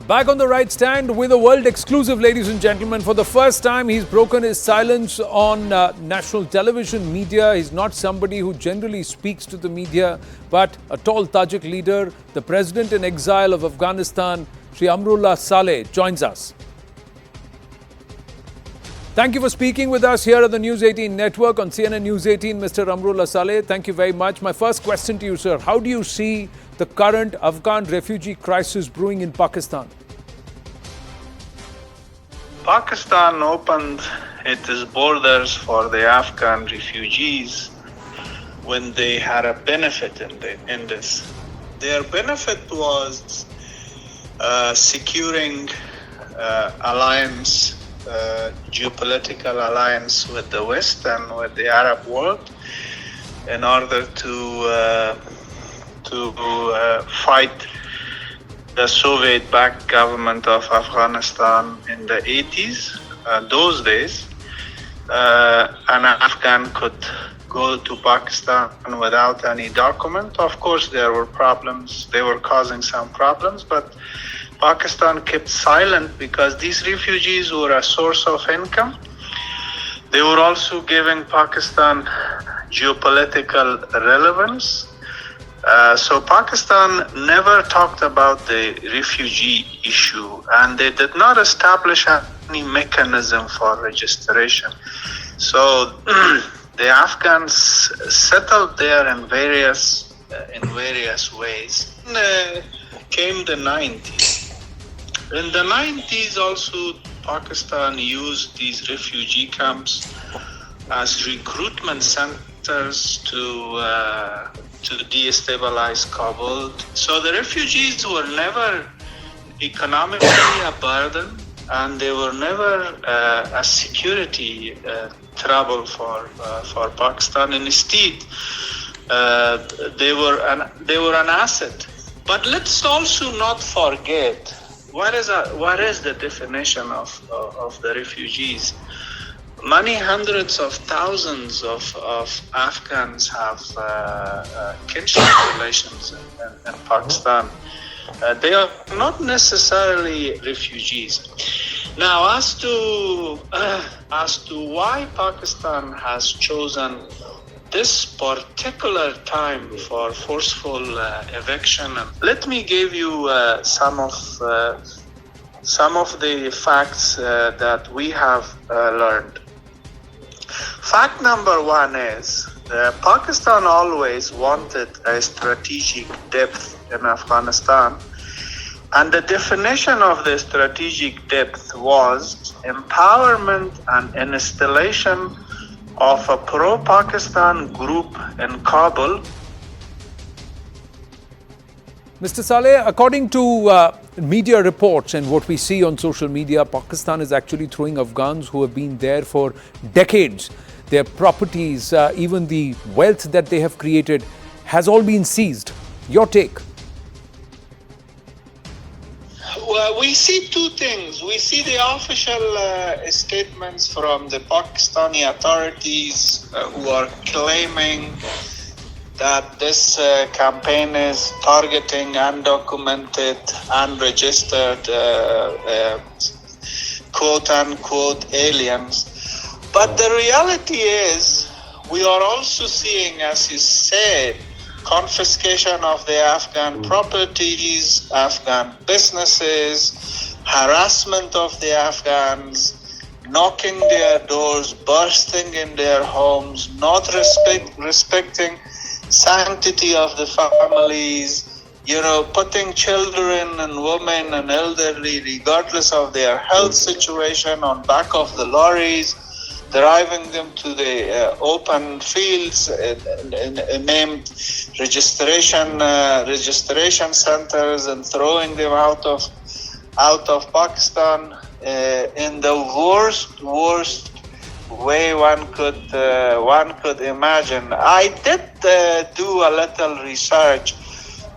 Back on the right stand with a world exclusive, ladies and gentlemen. For the first time, he's broken his silence on national television media. He's not somebody who generally speaks to the media, but a tall Tajik leader, the president in exile of Afghanistan, Amrullah Saleh, joins us. Thank you for speaking with us here at the News18 network on CNN News 18, Mr. Amrullah Saleh. Thank you very much. My first question to you, sir. How do you see the current Afghan refugee crisis brewing in Pakistan? Pakistan opened its borders for the Afghan refugees when they had a benefit in this. Their benefit was securing geopolitical alliance with the West and with the Arab world in order to fight the Soviet-backed government of Afghanistan in the 80s. Those days, an Afghan could go to Pakistan without any document. Of course, there were problems. They were causing some problems, but Pakistan kept silent because these refugees were a source of income. They were also giving Pakistan geopolitical relevance. So Pakistan never talked about the refugee issue, and they did not establish any mechanism for registration. So the Afghans settled there in various ways. Came the 90s. In the 90s also, Pakistan used these refugee camps as recruitment centers to destabilize Kabul. So the refugees were never economically a burden, and they were never a security trouble for Pakistan. Instead, they were an asset. But let's also not forget what is the definition of the refugees. Many hundreds of thousands of Afghans have kinship relations in Pakistan. They are not necessarily refugees. Now, as to why Pakistan has chosen this particular time for forceful eviction, let me give you some of the facts that we have learned. Fact number one is Pakistan always wanted a strategic depth in Afghanistan, and the definition of the strategic depth was empowerment and installation of a pro-Pakistan group in Kabul. Mr. Saleh, according to media reports and what we see on social media, Pakistan is actually throwing Afghans who have been there for decades. Their properties, even the wealth that they have created, has all been seized. Your take? Well, we see two things. We see the official statements from the Pakistani authorities who are claiming that this campaign is targeting undocumented, unregistered, quote-unquote aliens. But the reality is, we are also seeing, as you said, confiscation of the Afghan properties, Afghan businesses, harassment of the Afghans, knocking their doors, bursting in their homes, not respecting sanctity of the families, putting children and women and elderly, regardless of their health situation, on back of the lorries, driving them to the open fields named registration centers, and throwing them out of Pakistan in the worst way one could imagine. I did do a little research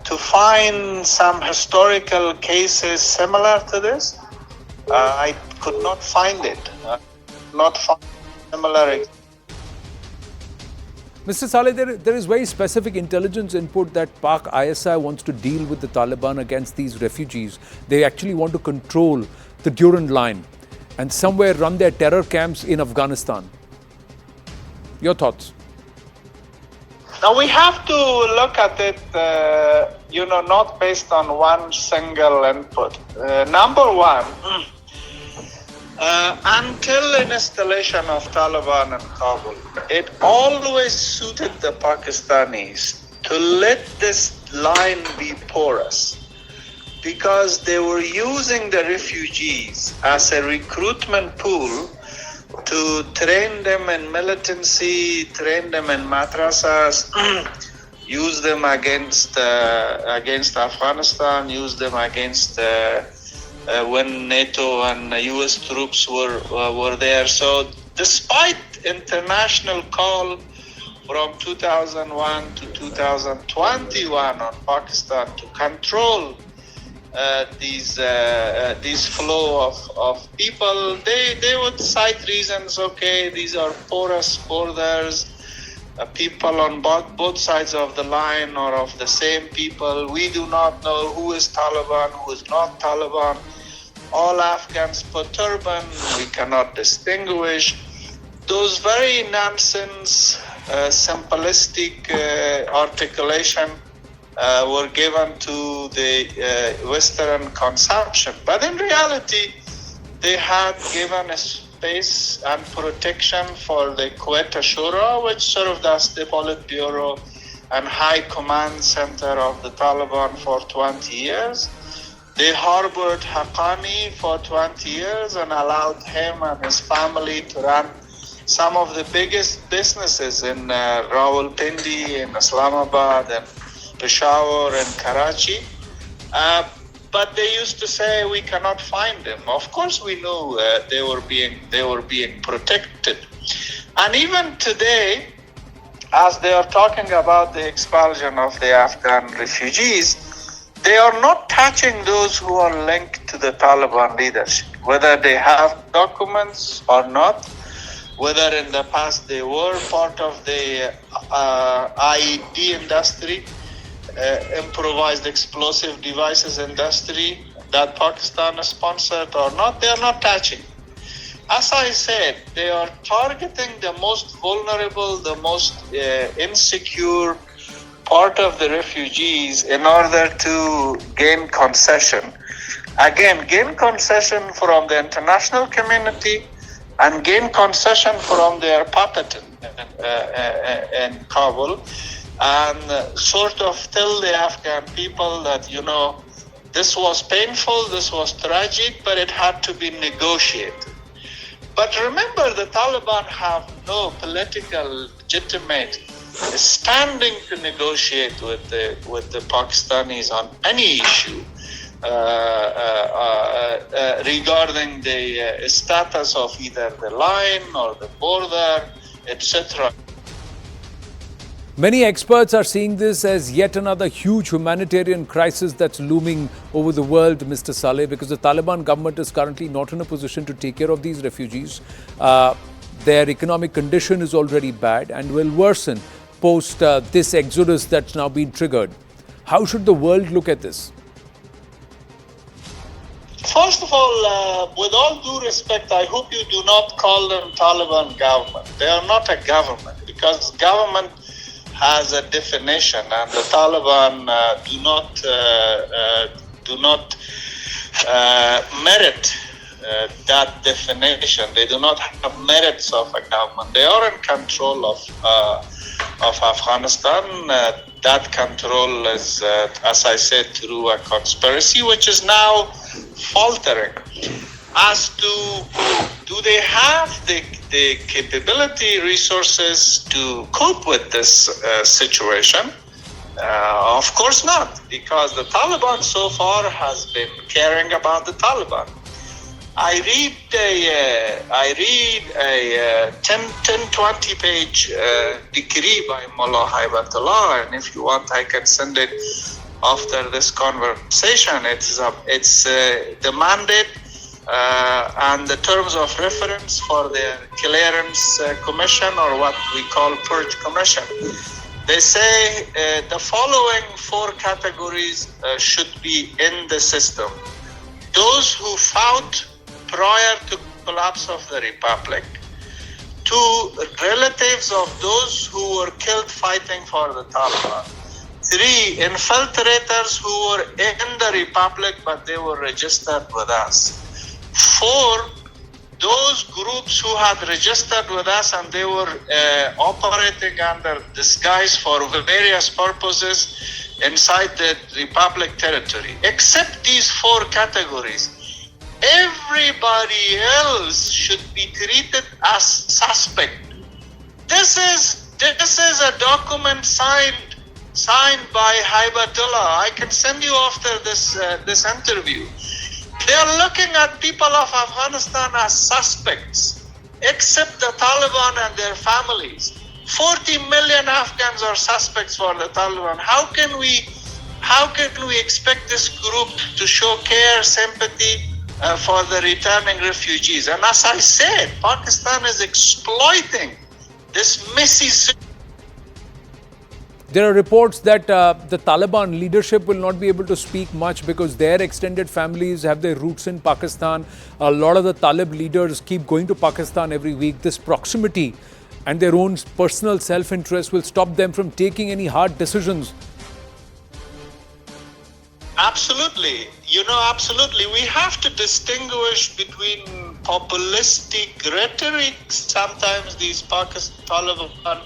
to find some historical cases similar to this. I could not find it. Not find similar. Mr. Saleh, there is very specific intelligence input that Pak ISI wants to deal with the Taliban against these refugees. They actually want to control the Durand line and somewhere run their terror camps in Afghanistan. Your thoughts? Now we have to look at it, not based on one single input. Number one, until installation of Taliban in Kabul, it always suited the Pakistanis to let this line be porous, because they were using the refugees as a recruitment pool to train them in militancy, train them in madrasas, use them against Afghanistan, use them against when NATO and US troops were there. So despite international call from 2001 to 2021 on Pakistan to control these flow of people, they would cite reasons. Okay, these are porous borders, people on both sides of the line or of the same people. We do not know who is Taliban, who is not Taliban. All Afghans put turban, we cannot distinguish. Those very nonsense, simplistic articulation were given to the Western consumption. But in reality, they had given a space and protection for the Quetta Shura, which served as the Politburo and High Command Center of the Taliban for 20 years. They harbored Haqqani for 20 years and allowed him and his family to run some of the biggest businesses in Rawalpindi, in Islamabad, and Peshawar and Karachi. But they used to say we cannot find them. Of course, we knew they were being protected. And even today, as they are talking about the expulsion of the Afghan refugees, they are not touching those who are linked to the Taliban leadership, whether they have documents or not, whether in the past they were part of the IED industry, improvised explosive devices industry that Pakistan is sponsored or not. They are not touching. As I said, they are targeting the most vulnerable, the most insecure part of the refugees in order to gain concession. Again, gain concession from the international community and gain concession from their puppet in Kabul, and sort of tell the Afghan people that, this was painful, this was tragic, but it had to be negotiated. But remember, the Taliban have no political legitimate standing to negotiate with the Pakistanis on any issue regarding the status of either the line or the border, etc. Many experts are seeing this as yet another huge humanitarian crisis that's looming over the world, Mr. Saleh, because the Taliban government is currently not in a position to take care of these refugees. Their economic condition is already bad and will worsen post this exodus that's now been triggered. How should the world look at this? First of all, with all due respect, I hope you do not call them Taliban government. They are not a government, because government has a definition, and the Taliban do not merit that definition. They do not have merits of a government. They are in control of Afghanistan. That control is, as I said, through a conspiracy, which is now faltering. As to, do they have the capability, resources to cope with this situation? Of course not, because the Taliban so far has been caring about the Taliban. I read a 20 page decree by Mullah Haibatullah, and if you want, I can send it after this conversation. It's the mandate and the terms of reference for their clearance commission, or what we call purge commission. They say the following 4 categories should be in the system. Those who fought prior to collapse of the republic. 2, relatives of those who were killed fighting for the Taliban. 3, infiltrators who were in the republic but they were registered with us. 4, those groups who had registered with us and they were operating under disguise for various purposes inside the republic territory. Except these 4 categories, everybody else should be treated as suspect. This is a document signed by Haibatullah. I can send you after this interview. They are looking at people of Afghanistan as suspects, except the Taliban and their families. 40 million Afghans are suspects for the Taliban. How can we expect this group to show care, sympathy for the returning refugees? And as I said, Pakistan is exploiting this messy situation. There are reports that the Taliban leadership will not be able to speak much because their extended families have their roots in Pakistan. A lot of the Talib leaders keep going to Pakistan every week. This proximity and their own personal self-interest will stop them from taking any hard decisions. Absolutely. Absolutely. We have to distinguish between populistic rhetoric. Sometimes these Taliban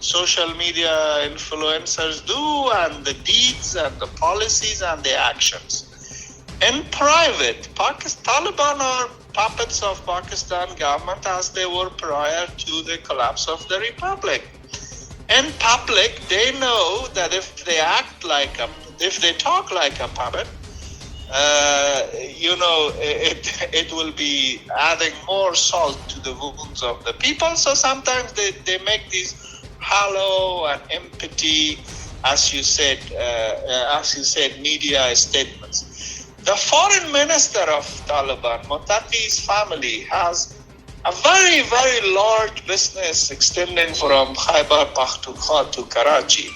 social media influencers do, and the deeds and the policies and the actions. In private, Taliban are puppets of Pakistan government as they were prior to the collapse of the republic. In public, they know that if they talk like a puppet, it will be adding more salt to the wounds of the people. So sometimes they make these hollow and empty, as you said, media statements. The foreign minister of Taliban, Motati's family, has a very, very large business extending from Khyber Pakhtunkhwa to Karachi.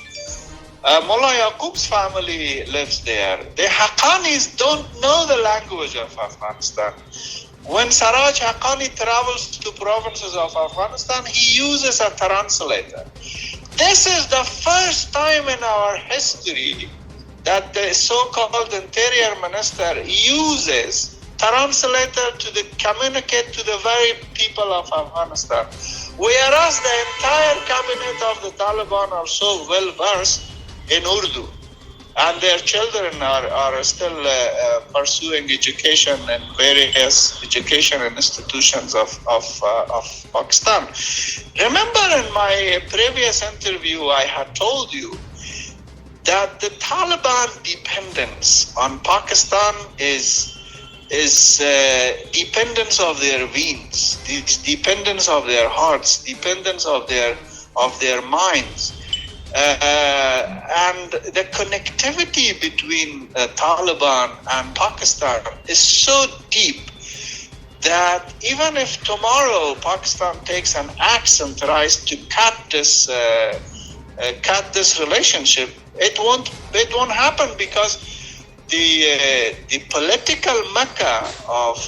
Mullah Yaqub's family lives there. The Haqqanis don't know the language of Afghanistan. When Saraj Haqqani travels to provinces of Afghanistan, he uses a translator. This is the first time in our history that the so-called interior minister uses translator to communicate to the very people of Afghanistan. Whereas the entire cabinet of the Taliban are so well versed in Urdu, and their children are still pursuing education in various education institutions of Pakistan. Remember, in my previous interview, I had told you that the Taliban dependence on Pakistan is dependence of their veins, dependence of their hearts, dependence of their minds. And the connectivity between Taliban and Pakistan is so deep that even if tomorrow Pakistan takes an axe and tries to cut this relationship, it won't happen, because the political mecca of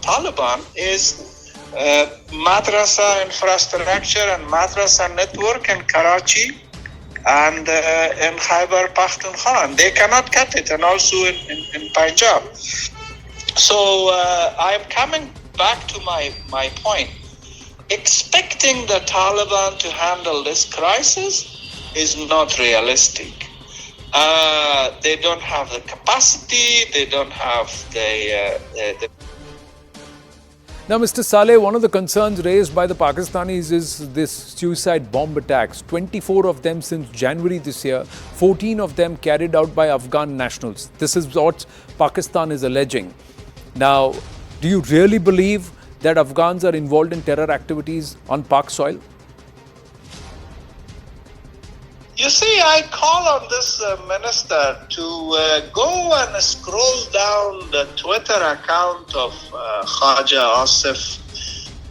Taliban is madrasa infrastructure and madrasa network in Karachi and in Khyber Pakhtunkhwa, and they cannot cut it, and also in Punjab. So I am coming back to my point. Expecting the Taliban to handle this crisis is not realistic. They don't have the capacity, they don't have the Now, Mr. Saleh, one of the concerns raised by the Pakistanis is this suicide bomb attacks. 24 of them since January this year, 14 of them carried out by Afghan nationals. This is what Pakistan is alleging. Now, do you really believe that Afghans are involved in terror activities on Pak soil? You see, I call on this minister to go and scroll down the Twitter account of Khaja Asif,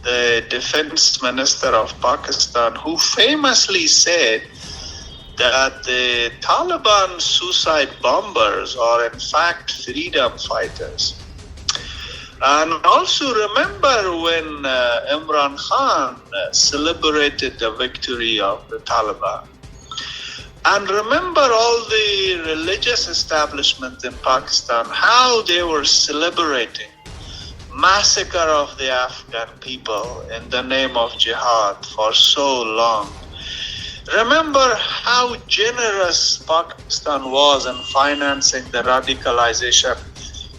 the defense minister of Pakistan, who famously said that the Taliban suicide bombers are in fact freedom fighters. And also remember when Imran Khan celebrated the victory of the Taliban. And remember all the religious establishment in Pakistan, how they were celebrating massacre of the Afghan people in the name of jihad for so long. Remember how generous Pakistan was in financing the radicalization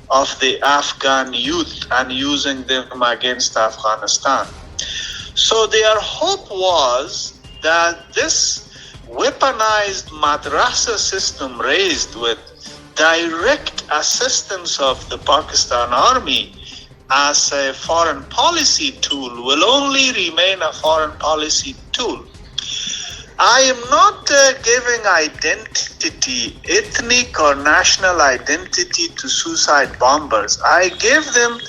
of the Afghan youth and using them against Afghanistan. So their hope was that this weaponized madrasa system raised with direct assistance of the Pakistan army as a foreign policy tool will only remain a foreign policy tool. I am not giving identity, ethnic or national identity to suicide bombers. I give them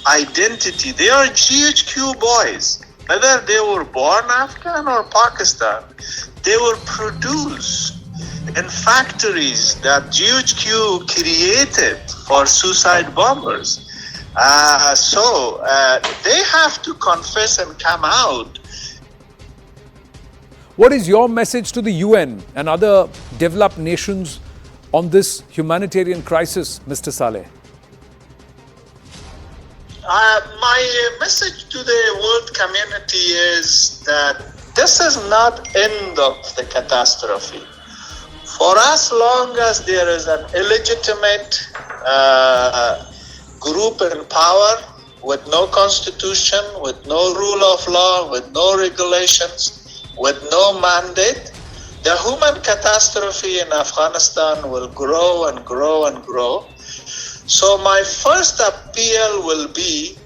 identity. They are GHQ boys. Whether they were born Afghan or Pakistan, they were produced in factories that GHQ created for suicide bombers. So they have to confess and come out. What is your message to the UN and other developed nations on this humanitarian crisis, Mr. Saleh? My message to the world community is that this is not end of the catastrophe. For as long as there is an illegitimate group in power with no constitution, with no rule of law, with no regulations, with no mandate, the human catastrophe in Afghanistan will grow and grow and grow. So my first appeal will be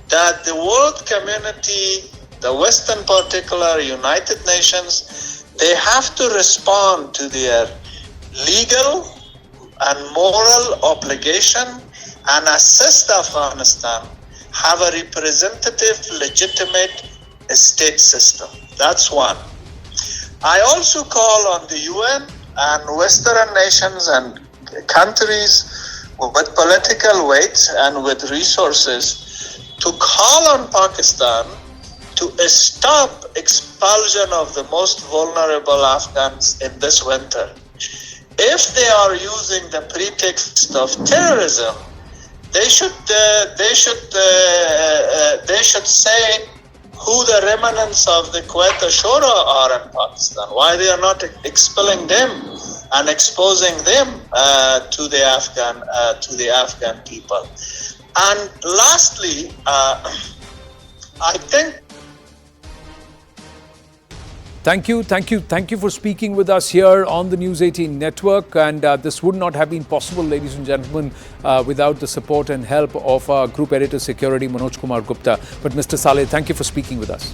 that the world community, the West in particular, United Nations, they have to respond to their legal and moral obligation and assist Afghanistan have a representative, legitimate state system. That's one. I also call on the UN and Western nations and countries with political weight and with resources to call on Pakistan to stop expulsion of the most vulnerable Afghans in this winter. If they are using the pretext of terrorism, they should say who the remnants of the Quetta Shura are in Pakistan, why they are not expelling them and exposing them to the Afghan people. And lastly, I think. Thank you for speaking with us here on the News18 network. And this would not have been possible, ladies and gentlemen, without the support and help of our Group Editor Security, Manoj Kumar Gupta. But Mr. Saleh, thank you for speaking with us.